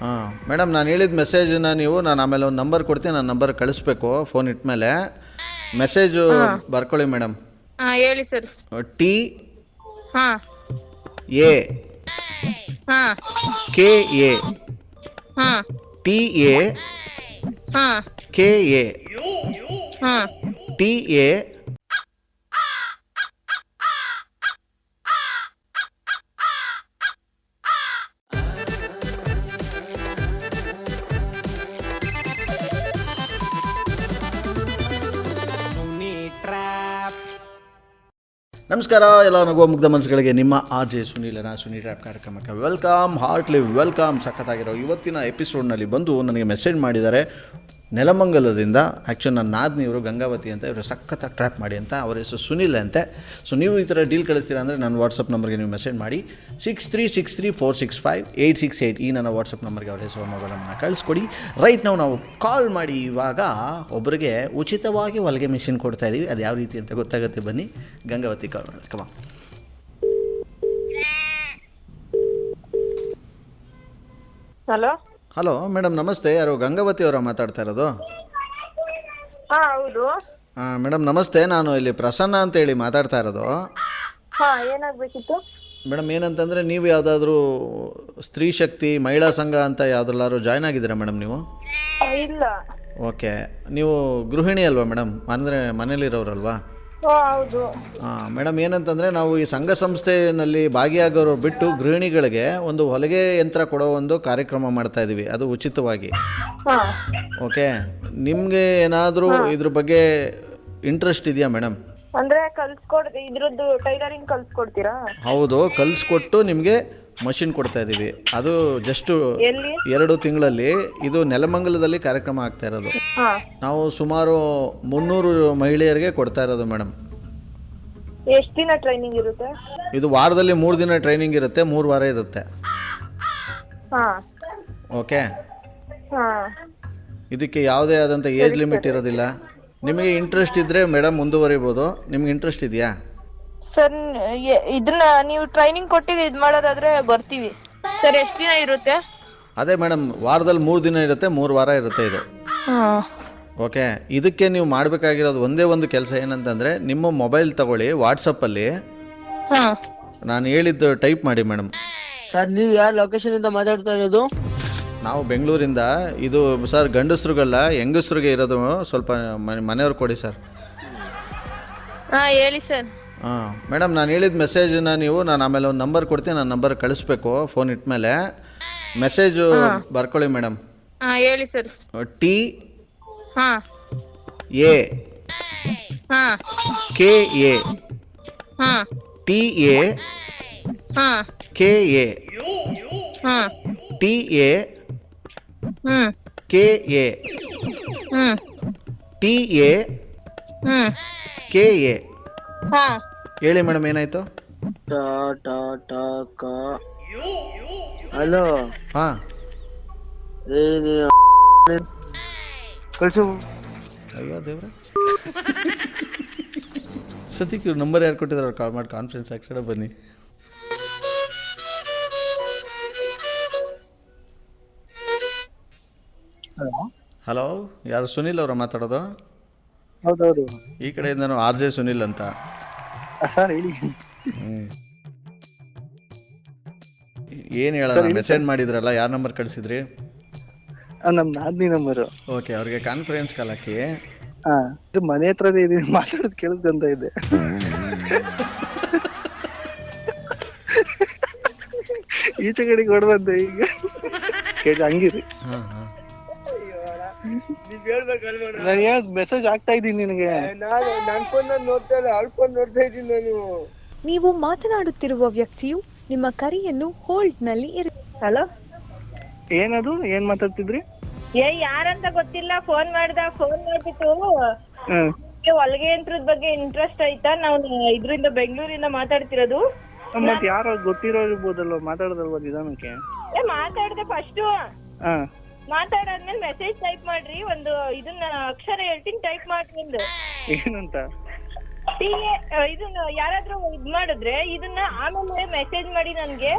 ಹಾಂ ಮೇಡಮ್, ನಾನು ಹೇಳಿದ ಮೆಸೇಜನ್ನ ನಾನು ಆಮೇಲೆ ಒಂದು ನಂಬರ್ ಕೊಡ್ತೀನಿ, ನಾನು ನಂಬರ್ ಕಳಿಸ್ಬೇಕು ಫೋನ್ ಇಟ್ಮೇಲೆ. ಮೆಸೇಜು ಬರ್ಕೊಳ್ಳಿ ಮೇಡಮ್. ಹಾಂ ಹೇಳಿ ಸರ್. ಟಿ ಹಾಂ ಎ ಹಾಂ ಕೆ ಎ ಹಾಂ ಟಿ ಎ ಹಾಂ ಕೆ ಎ ಹಾಂ ಟಿ ಎ ನಮಸ್ಕಾರ ಎಲ್ಲ ನಗುವ ಮುಗ್ಧ ಮನಸ್ಸುಗಳಿಗೆ ನಿಮ್ಮ RJ ಸುನೀಲನ ಸುನಿ ಟ್ರ್ಯಾಪ್ ಕಾರ್ಯಕ್ರಮಕ್ಕೆ ವೆಲ್ಕಮ್, ಹಾರ್ಟ್ಲಿ ವೆಲ್ಕಮ್. ಸಖತ್ತಾಗಿರೋ ಇವತ್ತಿನ ಎಪಿಸೋಡ್ನಲ್ಲಿ ಬಂದು ನನಗೆ ಮೆಸೇಜ್ ಮಾಡಿದ್ದಾರೆ ನೆಲಮಂಗಲದಿಂದ. ಆ್ಯಕ್ಚುಲಿ ನನ್ನ ನಾದ್ನಿಯವರು ಗಂಗಾವತಿ ಅಂತ, ಇವರು ಸಖತ್ತಾಗಿ ಟ್ರ್ಯಾಪ್ ಮಾಡಿ ಅಂತ, ಅವ್ರ ಹೆಸರು ಸುನಿಲ್ ಅಂತೆ. ಸೊ ನೀವು ಈ ಥರ ಡೀಲ್ ಕಳಿಸ್ತೀರಾ ಅಂದರೆ ನನ್ನ ವಾಟ್ಸಪ್ ನಂಬರ್ಗೆ ನೀವು ಮೆಸೇಜ್ ಮಾಡಿ 6363465868 ಈ ನನ್ನ ವಾಟ್ಸಪ್ ನಂಬರ್ಗೆ ಅವ್ರ ಹೆಸರು ಮೊಬೈಲ್ ನಂಬರ್ನ ಕಳಿಸ್ಕೊಡಿ. ರೈಟ್ ನಾವು ಕಾಲ್ ಮಾಡಿ ಇವಾಗ ಒಬ್ಬರಿಗೆ ಉಚಿತವಾಗಿ ಹೊಲಿಗೆ ಮಿಷಿನ್ ಕೊಡ್ತಾಯಿದ್ದೀವಿ. ಅದು ಯಾವ ರೀತಿ ಅಂತ ಗೊತ್ತಾಗುತ್ತೆ, ಬನ್ನಿ. ಗಂಗಾವತಿ ಕಾಲ್ ಮಾಡಿ, ಕಮ. ಹಲೋ ಹಲೋ ಮೇಡಮ್, ನಮಸ್ತೆ. ಯಾರು ಗಂಗಾವತಿ ಅವರ ಮಾತಾಡ್ತಾ ಇರೋದು? ಹಾಂ ಹೌದು. ಹಾಂ ಮೇಡಮ್ ನಮಸ್ತೆ, ನಾನು ಇಲ್ಲಿ ಪ್ರಸನ್ನ ಅಂತೇಳಿ ಮಾತಾಡ್ತಾ ಇರೋದು. ಹಾಂ ಏನಾಗಬೇಕಿತ್ತು? ಮೇಡಮ್ ಏನಂತಂದರೆ, ನೀವು ಯಾವುದಾದ್ರೂ ಸ್ತ್ರೀ ಶಕ್ತಿ ಮಹಿಳಾ ಸಂಘ ಅಂತ ಯಾವುದ್ರಲ್ಲಾದ್ರು ಜಾಯ್ನ್ ಆಗಿದ್ದೀರಾ ಮೇಡಮ್ ನೀವು? ಇಲ್ಲ. ಓಕೆ, ನೀವು ಗೃಹಿಣಿ ಅಲ್ವಾ ಮೇಡಮ್? ಅಂದರೆ ಮನೇಲಿರೋರಲ್ವಾ? ಹೌದು. ಹಾಂ ಮೇಡಮ್, ಏನಂತಂದರೆ ನಾವು ಈ ಸಂಘ ಸಂಸ್ಥೆಯಲ್ಲಿ ಭಾಗಿಯಾಗೋರು ಬಿಟ್ಟು ಗೃಹಿಣಿಗಳಿಗೆ ಒಂದು ಹೊಲಿಗೆ ಯಂತ್ರ ಕೊಡೋ ಒಂದು ಕಾರ್ಯಕ್ರಮ ಮಾಡ್ತಾಯಿದ್ದೀವಿ, ಅದು ಉಚಿತವಾಗಿ. ಹಾಂ ಓಕೆ, ನಿಮಗೆ ಏನಾದರೂ ಇದ್ರ ಬಗ್ಗೆ ಇಂಟ್ರೆಸ್ಟ್ ಇದೆಯಾ ಮೇಡಮ್? ಅಂದರೆ ಇದ್ರದ್ದು ಟೈಲರಿಂಗ್ ಕಲಿಸ್ಕೊಡ್ತೀರಾ? ಹೌದು, ಕಲಿಸ್ಕೊಟ್ಟು ನಿಮಗೆ ಮಷಿನ್ ಕೊಡ್ತಾ ಇದ್ದೀವಿ. ಅದು ಜಸ್ಟು ಎಲ್ಲಿ? 2 ತಿಂಗಳಲ್ಲಿ. ಇದು ನೆಲಮಂಗಲದಲ್ಲಿ ಕಾರ್ಯಕ್ರಮ ಆಗ್ತಾ ಇರೋದು. ಹಾಂ. ನಾವು ಸುಮಾರು 300 ಮಹಿಳೆಯರಿಗೆ ಕೊಡ್ತಾ ಇರೋದು ಮೇಡಮ್. ಎಷ್ಟು ದಿನ ಟ್ರೈನಿಂಗ್ ಇರುತ್ತೆ? ಇದು ವಾರದಲ್ಲಿ 3 ದಿನ ಟ್ರೈನಿಂಗ್ ಇರುತ್ತೆ, 3 ವಾರ ಇರುತ್ತೆ. ಹಾಂ. ಓಕೆ, ಹಾಂ. ಇದಕ್ಕೆ ಯಾವುದೇ ಆದಂಥ ಏಜ್ ಲಿಮಿಟ್ ಇರೋದಿಲ್ಲ. ನಿಮಗೆ ಇಂಟ್ರೆಸ್ಟ್ ಇದ್ದರೆ ಮೇಡಮ್ ಮುಂದುವರಿಬೋದು. ನಿಮ್ಗೆ ಇಂಟ್ರೆಸ್ಟ್ ಇದೆಯಾ? ಸರ್ ಇದನ್ನ ನೀವು ಟ್ರೈನಿಂಗ್ ಕೊಟ್ಟು ಇದು ಮಾಡೋದಾದ್ರೆ ಬರ್ತೀವಿ ಸರ್. ಎಷ್ಟು ದಿನ ಇರುತ್ತೆ? ಅದೇ ಮೇಡಮ್, ವಾರದಲ್ಲಿ 3 ದಿನ ಇರುತ್ತೆ, 3 ವಾರ ಇರುತ್ತೆ ಇದು. ಓಕೆ, ಇದಕ್ಕೆ ನೀವು ಮಾಡಬೇಕಾಗಿರೋದು ಒಂದೇ ಒಂದು ಕೆಲಸ ಏನಂತಂದರೆ, ನಿಮ್ಮ ಮೊಬೈಲ್ ತಗೊಳ್ಳಿ, ವಾಟ್ಸಪ್ಪಲ್ಲಿ ನಾನು ಹೇಳಿದ್ದು ಟೈಪ್ ಮಾಡಿ ಮೇಡಮ್. ಸರ್ ನೀವು ಯಾವ ಲೊಕೇಶನಿಂದ ಮಾತಾಡ್ತಾ ಇರೋದು? ನಾವು ಬೆಂಗಳೂರಿಂದ. ಇದು ಸರ್ ಗಂಡಸ್ರಿಗಲ್ಲ, ಹೆಂಗಸ್ರಿಗೆ ಇರೋದು. ಸ್ವಲ್ಪ ಮನೆಯವ್ರು ಕೊಡಿ ಸರ್. ಹಾಂ ಹೇಳಿ ಸರ್. ಹಾಂ ಮೇಡಮ್, ನಾನು ಹೇಳಿದ ಮೆಸೇಜನ್ನ ನಾನು ಆಮೇಲೆ ಒಂದು ನಂಬರ್ ಕೊಡ್ತೀನಿ, ನಾನು ನಂಬರ್ ಕಳಿಸ್ಬೇಕು ಫೋನ್ ಇಟ್ಮೇಲೆ. ಮೆಸೇಜು ಬರ್ಕೊಳ್ಳಿ ಮೇಡಮ್. ಹಾಂ ಹೇಳಿ ಸರ್. ಟಿ ಹಾಂ ಎ ಹಾಂ ಕೆ ಎ ಹಾಂ ಟಿ ಎ ಹಾಂ ಕೆ ಎ ಹಾಂ ಟಿ ಎ ಹ್ಞೂ ಕೆ ಎ ಹ್ಞೂ ಟಿ ಎ ಹ್ಞೂ ಕೆ ಎ. ಹಾಂ ಹೇಳಿ ಮೇಡಮ್, ಏನಾಯಿತು? ಹಲೋ. ಹಾಂ ಕಳ್ಸು. ಅಯ್ಯೋ ದೇವ್ರೆ, ಸದ್ಯಕ್ಕೆ ಇವ್ರು ನಂಬರ್ ಯಾರು ಕೊಟ್ಟಿದ್ದಾರೆ ಅವ್ರು ಕಾಲ್ ಮಾಡಿ ಕಾನ್ಫರೆನ್ಸ್ ಹಾಕ್ಸೋಣ ಬನ್ನಿ. ಹಲೋ, ಯಾರು ಸುನಿಲ್ ಅವರ ಮಾತಾಡೋದು? ಹೌದೌದು, ಈ ಕಡೆಯಿಂದ ನಾನು RJ ಸುನಿಲ್ ಅಂತ. ಸರ್ ಹೇಳಿ. ಏನು ಹೇಳೋಣ, ಮೆಸೇಜ್ ಮಾಡಿದ್ರಲ್ಲ, ಯಾರು ನಂಬರ್ ಕಳಿಸಿದ್ರಿ? ನಮ್ಮ ನಾದ್ನಿ ನಂಬರು. ಓಕೆ, ಅವ್ರಿಗೆ ಕಾನ್ಫರೆನ್ಸ್ ಕಾಲ್ ಹಾಕಿ. ಹಾಂ, ಇದು ಮನೆ ಹತ್ರದೇ ಇದೀನಿ, ಮಾತಾಡೋದು ಕೇಳಿಸ್ಕೊಂತ ಇದ್ದೆ. ಈಚೆ ಕಡೆಗೆ ಹೊಡ್ಬಂದೆ ಈಗ. ಹಂಗಿರಿ. ಹಾಂ ಹಾಂ, ನಾನು ಮೆಸೇಜ್ ಆಗ್ತಾ ಇದ್ದೀನಿ ನಿನಗೆ. ನಾನು ಫೋನ್ ನೋಡ್ತಾ ಇಲ್ಲ, ಅವಳ ಫೋನ್ ನೋಡ್ತಾ ಇದ್ದೀನಿ ನಾನು. ನೀವು ಮಾತನಾಡುತ್ತಿರುವ ವ್ಯಕ್ತಿಯು ನಿಮ್ಮ ಕರೆಯನ್ನು ಹೋಲ್ಡ್ ನಲ್ಲಿ ಹಲೋ. ಏನದು, ಏನ್ ಮಾತಾಡ್ತಿದ್ರಿ? ಯಾರಂತ ಗೊತ್ತಿಲ್ಲ, ಫೋನ್ ಮಾಡ್ಬಿಟ್ಟು ಹೊಲಿಗೆ ಯಂತ್ರದ ಬಗ್ಗೆ ಇಂಟ್ರೆಸ್ಟ್ ಆಯ್ತಾ? ನಾವು ಇದರಿಂದ ಬೆಂಗಳೂರಿಂದ ಮಾತಾಡ್ತಿರೋದು. ಮತ್ತೆ ಯಾರೋ ಗೊತ್ತಿರೋ ಇರ್ಬೋದಲ್ವ, ಮಾತಾಡೋದಲ್ವ ನಿಧಾನಕ್ಕೆ? ಮಾತಾಡ್ದೆ ಫಸ್ಟ್. ಮಾತಾಡಾದ್ಮೇಲೆ ಮೆಸೇಜ್ ಟೈಪ್ ಮಾಡ್ರಿ. ಒಂದು ಇದನ್ನ ಅಕ್ಷರ ಹೇಳ್ತೀನಿ, ಟೈಪ್ ಮಾಡ್ರಿ. ಒಂದು ಏನಂತ? ಇದನ್ನ ಯಾರಾದ್ರೂ ಇದ್ ಮಾಡಿದ್ರೆ ಇದನ್ನ ಆಮೇಲೆ ಮೆಸೇಜ್ ಮಾಡಿ ನನ್ಗೆ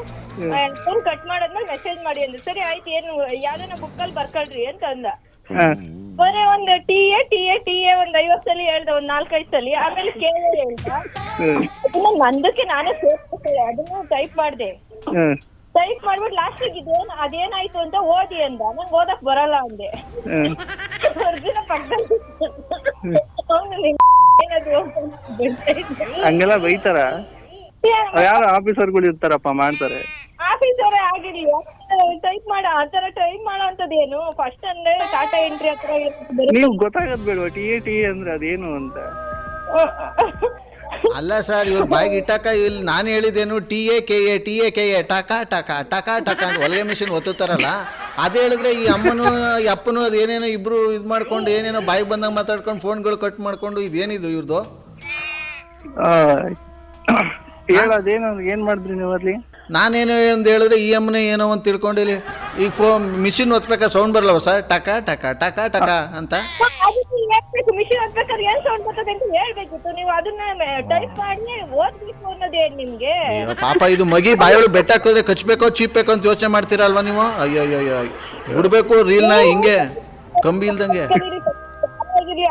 ಫೋನ್ ಕಟ್ ಮಾಡಾದ್ಮೇಲೆ ಮೆಸೇಜ್ ಮಾಡಿ ಅಂದ್ರೆ ಸರಿ ಆಯ್ತು ಏನು ಯಾವ್ದನ ಬುಕ್ಕಲ್ಲಿ ಬರ್ಕೊಳ್ರಿ ಅಂತ ಅಂದ. ಬರೀ ಒಂದು ಟಿ ಎ ಒಂದ್ 50 ಸಲ ಹೇಳ್ದ, ಒಂದ್ 4-5 ಸಲ. ಆಮೇಲೆ ಕೇಳಿ ಹೇಳ್ದ, ಅದನ್ನ ನಂದಕ್ಕೆ ನಾನೇ ಸೇರ್ಸ್ಕೊಳ್ದೆ, ಅದನ್ನ ಟೈಪ್ ಮಾಡ್ದೆ. ಟೈಪ್ ಮಾಡ್ಬಿಟ್ಟು ಲಾಸ್ಟಿಗೆ ಅದೇನಾಯ್ತು ಅಂತ ಓದಿ ಅಂದ. ನಂಗೆ ಓದಕ್ ಬರಲ್ಲ ಅಂದೆ. ಅರ್ಜುನ ಪಕ್ಕದಲ್ಲಿ ಹಂಗೆಲ್ಲ ಬೈತಾರ? ಯಾರು ಆಫೀಸರ್ಗಳು ಇರ್ತಾರಪ್ಪ ಮಾಡ್ತಾರೆ. ಆಫೀಸರೇ ಆಗಿರ್ಲಿ ಟೈಪ್ ಆತರ ಟೈಪ್ ಮಾಡೋ ಅಂತದೇನು ಫಸ್ಟ್ ಅಂದ್ರೆ ಟಾಟಾ ಎಂಟ್ರಿ ಹತ್ರ ನೀವು ಗೊತ್ತಾಗದ್ ಬೇಡ ಟಿ ಎ ಅಂದ್ರೆ ಅದೇನು ಅಂತ. ಅಲ್ಲ ಸರ್, ಇವ್ರ ಬಾಯಿಗೆ ಇಟ್ಟಾಕ ಇಲ್ಲಿ ನಾನು ಹೇಳಿದ್ದೇನು TA ಟಕ ಟಕ ಟಕ ಟಕ ಅಂತ ಹೊಲಿಗೆ ಮಿಷಿನ್ ಒತ್ತುತ್ತಾರಲ್ಲ, ಅದೇ ಹೇಳಿದ್ರೆ ಈ ಅಮ್ಮನು ಈ ಅಪ್ಪನು ಅದೇನೇನೋ ಇಬ್ರು ಇದು ಮಾಡ್ಕೊಂಡು ಏನೇನೋ ಬಾಯಿಗೆ ಬಂದಾಗ ಮಾತಾಡ್ಕೊಂಡು ಫೋನ್ಗಳು ಕಟ್ ಮಾಡ್ಕೊಂಡು ಇದೇನಿದು ಇವ್ರದ್ದು? ಹೇಳೋದೇನು ಏನ್ ಮಾಡಿದ್ರಿ ನೀವು ಅಲ್ಲಿ? ನಾನೇನೋ ಒಂದು ಹೇಳಿದ್ರೆ ಈ ಅಮ್ಮನೆ ಏನೋ ಒಂದು ತಿಳ್ಕೊಂಡಿಲ್ಲ. ಈಗ ಮಿಷಿನ್ ಒತ್ಬೇಕಾ ಸೌಂಡ್ ಬರಲ್ಲವ ಸರ್? ಟಕ ಟಕ ಟಕ ಟಕ ಅಂತ ಮಿಷಿನ್ ಹತ್ಬೇಕಾದ್ರೆ ಏನ್ ಸೌಂಡ್ ಬರ್ತದೆ ಅಂತ ಹೇಳ್ಬೇಕಿತ್ತು. ನೀವು ಅದನ್ನ ಟೈಪ್ ಮಾಡಿ ಓದ್ಬೇಕು ಅನ್ನೋದೇನ್ ನಿಮ್ಗೆ? ಪಾಪ ಇದು ಮಗಿ ಬಾಯೊಳಗೆ ಬೆಟ್ಟ ಹಾಕಿದ್ರೆ ಕಚ್ಬೇಕೋ ಚೀಪ್ಬೇಕೋ ಅಂತ ಯೋಚನೆ ಮಾಡ್ತೀರಲ್ವಾ ನೀವು? ಅಯ್ಯೋ ಬಿಡ್ಬೇಕು ರೀಲ್ನ ಹಿಂಗೆ ಕಂಬಿ ಇಲ್ದಂಗೆ.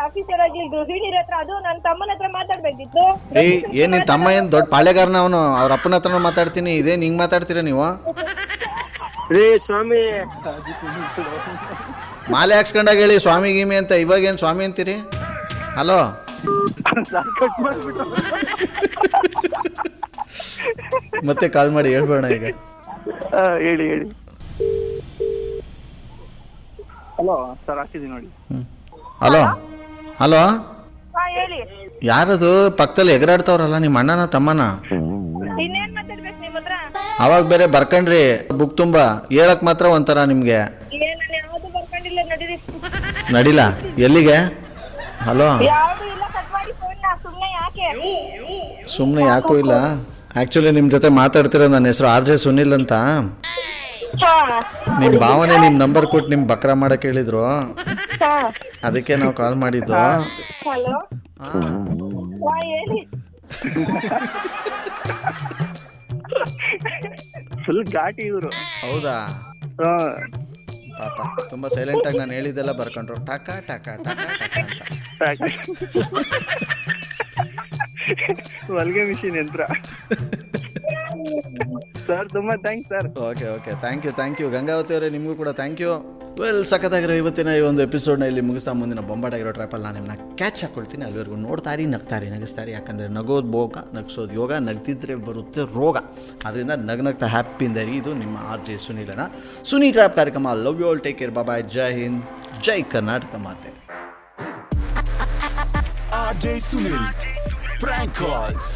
ಆಫೀಸರ್ ಆಗಿ ಗೃಹಿಣಿರ ಹತ್ರ, ಅದು ನನ್ನ ತಮ್ಮನ ಹತ್ರ ಮಾತಾಡ್ಬೇಕಿತ್ತು. ಏನ್ ನಿನ್ ತಮ್ಮ ಏನ್ ದೊಡ್ಡ ಪಾಳೆಗಾರನ ಅವನು? ಅವ್ರ ಅಪ್ಪನ ಹತ್ರನೂ ಮಾತಾಡ್ತೀನಿ, ಇದೇನ್ ಹಿಂಗ್ ಮಾತಾಡ್ತೀರ ನೀವು? ರೇ ಸ್ವಾಮಿ, ಮಾಲೆ ಹಾಕ್ಸ್ಕೊಂಡಾಗ ಹೇಳಿ ಸ್ವಾಮಿ ಗೀಮಿ ಅಂತ, ಇವಾಗ ಏನ್ ಸ್ವಾಮಿ ಅಂತೀರಿ? ಹಲೋ, ಮತ್ತೆ ಕಾಲ್ ಮಾಡಿ ಹೇಳ್ಬೇಡ ಈಗ. ಹೇಳಿ. ಹಲೋ ಸರ್, ಹಾಕಿದೀನಿ ನೋಡಿ. ಹಲೋ ಹಲೋ, ಹೇಳಿ. ಯಾರದು ಪಕ್ಕದಲ್ಲಿ ಎಗರಾಡ್ತಾವ್ರಲ್ಲ? ನಿಮ್ಮ ಅಣ್ಣನ ತಮ್ಮನ? ಇನ್ನೇನ್ ಮಾತಾಡ್ಬೇಕು ನಿಮ್ ಹತ್ರ? ಅವಾಗ ಬೇರೆ ಬರ್ಕಂಡ್ರಿ ಬುಕ್ ತುಂಬಾ, ಹೇಳಕ್ ಮಾತ್ರ ಒಂಥರ ನಿಮ್ಗೆ. ನಾನು ಯಾವ್ದು ಬರ್ಕೊಂಡಿಲ್ಲ, ನಡೀರಿ. ನಡಿಲ್ಲ ಎಲ್ಲಿಗೆ? ಹಲೋ, ಯಾವ್ದು ಇಲ್ಲ, ಕಟ್ ಮಾಡಿ ಫೋನ್. ಸುಮ್ನೆ ಯಾಕೆ? ಸುಮ್ಮನೆ ಯಾಕೂ ಇಲ್ಲ. ಆ್ಯಕ್ಚುಲಿ ನಿಮ್ಮ ಜೊತೆ ಮಾತಾಡ್ತಿರೋ ನನ್ನ ಹೆಸರು RJ ಸುನಿಲ್ ಅಂತ. ನಿಮ್ಮ ಭಾವನೆ ನಿಮ್ಮ ನಂಬರ್ ಕೊಟ್ಟು ನಿಮ್ಮ ಬಕ್ರಾ ಮಾಡಕ್ಕೆ ಹೇಳಿದ್ರು, ಅದಕ್ಕೆ ನಾವು ಕಾಲ್ ಮಾಡಿದ್ದು. ಹಲೋ, ಹೇಳಿ. ಫುಲ್ ಘಾಟಿ ಇವರು. ಹೌದಾ? ಪಾಪ ತುಂಬ ಸೈಲೆಂಟಾಗಿ ನಾನು ಹೇಳಿದ್ದೆಲ್ಲ ಬರ್ಕೊಂಡ್ರು. ಟಕ ಟಕ ಟಕ ಟಕ ಅಂತ. ಹೊಲಿಗೆ ಮಿಷಿನ್ ಯಂತ್ರ. ಸರ್ ತುಂಬಾ thanks sir. Okay thank you Gangavathi ಅವರೇ, ನಿಮಗೂ ಕೂಡ ಥ್ಯಾಂಕ್ ಯು. ವೆಲ್, ಸಖತ್ತಾಗಿರೋ ಇವತ್ತಿನ ಈ ಒಂದು ಎಪಿಸೋಡ್ನ ಇಲ್ಲಿ ಮುಗಿಸ್ತಾ ಮುಂದಿನ ಬೊಂಬಾಟಾಗಿರೋ ಟ್ರ್ಯಾಪಲ್ಲಿ ನಾನು ನಿಮ್ಮನ್ನ ಕ್ಯಾಚ್ ಹಾಕ್ಕೊಳ್ತೀನಿ. ಅಲ್ಲಿವರೆಗೂ ನೋಡ್ತಾರಿ, ನಗಿಸ್ತಾರಿ. ಯಾಕಂದರೆ ನಗೋದು ಭೋಗ, ನಗಿಸೋದು ಯೋಗ, ನಗ್ದಿದ್ರೆ ಬರುತ್ತೆ ರೋಗ. ಅದರಿಂದ ನಗ್ನಗ್ತಾ ಹ್ಯಾಪಿಯಿಂದ ಇರಿ. ಇದು ನಿಮ್ಮ RJ ಸುನೀಲನ ಸುನಿ ಟ್ರ್ಯಾಪ್ ಕಾರ್ಯಕ್ರಮ. Love you all, take care, bye, ಜೈ ಹಿಂದ್, ಜೈ ಕರ್ನಾಟಕ ಮಾತೆ. RJ Sunil, prank calls.